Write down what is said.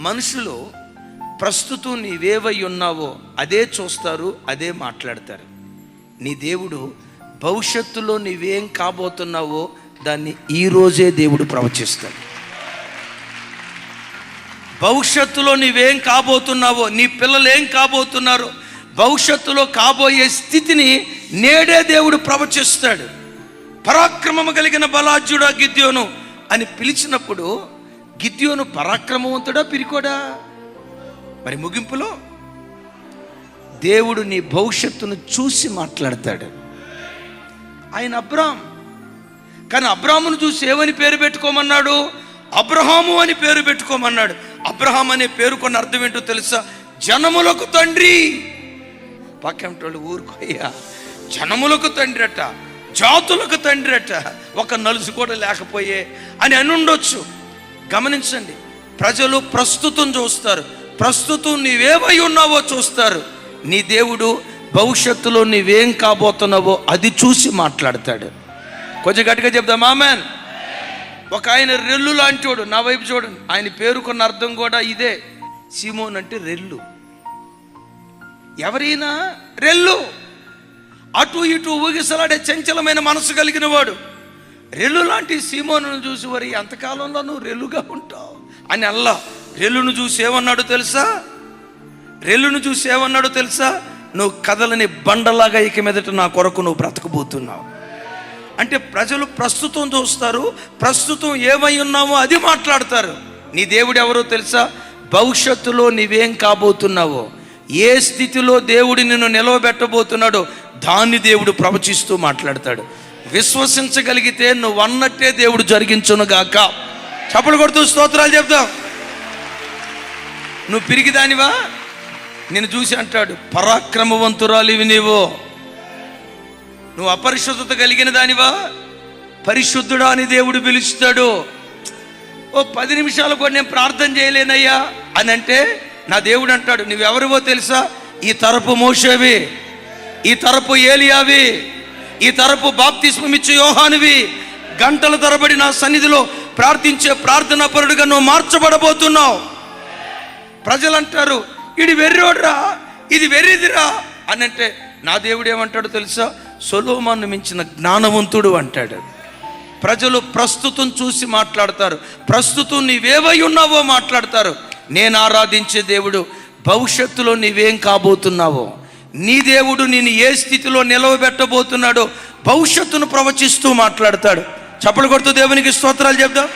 మనుషులు ప్రస్తుతం నీవేవై ఉన్నావో అదే చూస్తారు, అదే మాట్లాడతారు. నీ దేవుడు భవిష్యత్తులో నీవేం కాబోతున్నావో దాన్ని ఈరోజే దేవుడు ప్రవచిస్తాడు. భవిష్యత్తులో నీవేం కాబోతున్నావో, నీ పిల్లలు ఏం కాబోతున్నారో, భవిష్యత్తులో కాబోయే స్థితిని నేడే దేవుడు ప్రవచిస్తాడు. పరాక్రమము కలిగిన బలాఢ్యుడా గిద్యోను అని పిలిచినప్పుడు గిద్యోను పరాక్రమవంతుడా పిరికోడా? మరి ముగింపులో దేవుడు నీ భవిష్యత్తును చూసి మాట్లాడతాడు. ఆయన అబ్రాహాం, కానీ అబ్రాహామును చూసి ఏమని పేరు పెట్టుకోమన్నాడు? అబ్రహాము అని పేరు పెట్టుకోమన్నాడు. అబ్రహాం అనే పేరు కొన్ని అర్థం ఏంటో తెలుసా? జనములకు తండ్రి. పక్కంటోళ్ళు ఊరుకోయ్యా, జనములకు తండ్రి అట, జాతులకు తండ్రి అట, ఒక నలుసు కూడా లేకపోయే అని అనుండొచ్చు. గమనించండి, ప్రజలు ప్రస్తుతం చూస్తారు, ప్రస్తుతం నీవేవై ఉన్నావో చూస్తారు. నీ దేవుడు భవిష్యత్తులో నీవేం కాబోతున్నావో అది చూసి మాట్లాడతాడు. కొంచెం గట్టిగా చెప్దాం ఆమేన్. ఒక ఆయన రెల్లు లాంటివాడు. నా వైపు చూడండి, ఆయన పేరుకున్న అర్థం కూడా ఇదే. సీమోన్ అంటే రెల్లు. ఎవరైనా రెల్లు, అటు ఇటు ఊగిసలాడే చంచలమైన మనసు కలిగిన వాడు. రెల్లు లాంటి సీమోను చూసి వరి ఎంతకాలంలో నువ్వు రెల్లుగా ఉంటావు అని అల్లా రెల్లును చూసి ఏమన్నాడు తెలుసా? రెల్లును చూసి ఏమన్నాడు తెలుసా? నువ్వు కదలని బండలాగా ఇక మీదట నా కొరకు నువ్వు బ్రతకబోతున్నావు. అంటే ప్రజలు ప్రస్తుతం చూస్తారు, ప్రస్తుతం ఏమై ఉన్నామో అది మాట్లాడతారు. నీ దేవుడు ఎవరో తెలుసా? భవిష్యత్తులో నీవేం కాబోతున్నావో, ఏ స్థితిలో దేవుడు నిన్ను నిలవబెట్టబోతున్నాడో దాన్ని దేవుడు ప్రవచిస్తూ మాట్లాడతాడు. విశ్వసించగలిగితే నువ్వు అన్నట్టే దేవుడు జరిగించునుగాక. చప్పలు కొడుతూ స్తోత్రాలు చెప్తాం. నువ్వు పిరిగిదానివా? నేను చూసి అంటాడు, పరాక్రమవంతురాలివి నీవు. నువ్వు అపరిశుద్ధత కలిగిన దానివా? పరిశుద్ధుడా అని దేవుడు పిలుస్తాడు. ఓ 10 నిమిషాలు కూడా నేను ప్రార్థన చేయలేనయ్యా అని అంటే నా దేవుడు అంటాడు, నువ్వెవరివో తెలుసా? ఈ తరపు మోషేవి, ఈ తరపు ఏలియావి, ఈ తరపు బాప్తిస్మమిచ్చే యోహానువి. గంటల తరబడి నా సన్నిధిలో ప్రార్థించే ప్రార్థనా పరుడుగా నువ్వు మార్చబడబోతున్నావు. ప్రజలు అంటారు, ఇది వెర్రోడ్రా, ఇది వెర్రిదిరా అని అంటే నా దేవుడు ఏమంటాడు తెలుసా? సొలొమోను మించిన జ్ఞానవంతుడు అంటాడు. ప్రజలు ప్రస్తుతం చూసి మాట్లాడతారు, ప్రస్తుతం నీవేవై ఉన్నావో మాట్లాడతారు. నేను ఆరాధించే దేవుడు భవిష్యత్తులో నీవేం కాబోతున్నావో, నీ దేవుడు నేను ఏ స్థితిలో నిలవబెట్టబోతున్నాడో భవిష్యత్తును ప్రవచిస్తూ మాట్లాడతాడు. చప్పలు కొడుతూ దేవునికి స్తోత్రాలు చెప్దాం.